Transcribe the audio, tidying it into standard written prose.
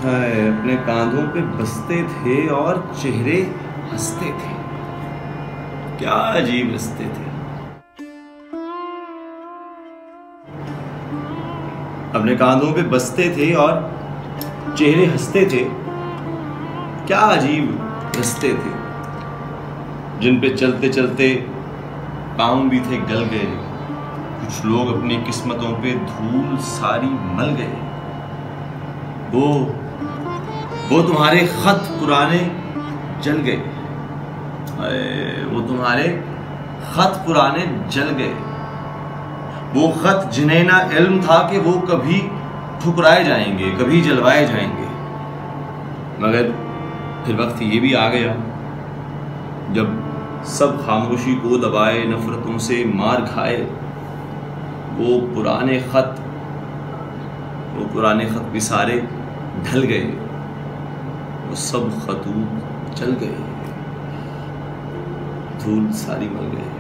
हाय, अपने कांधों पे बसते थे और चेहरे हंसते थे। क्या अजीब हंसते थे। अपने कांधों पे बसते थे और चेहरे हंसते थे। क्या अजीब हंसते थे। जिन पे चलते चलते पाँव भी थे गल गए। कुछ लोग अपनी किस्मतों पे धूल सारी मल गए। वो तुम्हारे खत पुराने जल गए। वो तुम्हारे खत पुराने जल गए। वो खत जिन्हें ना इल्म था कि वो कभी ठुकराए जाएंगे, कभी जलवाए जाएंगे। मगर फिर वक्त ये भी आ गया जब सब खामोशी को दबाए, नफरतों से मार खाए। वो पुराने खत भी सारे ढल गए। वो सब खतूत जल गए, धूल सारी मल गए।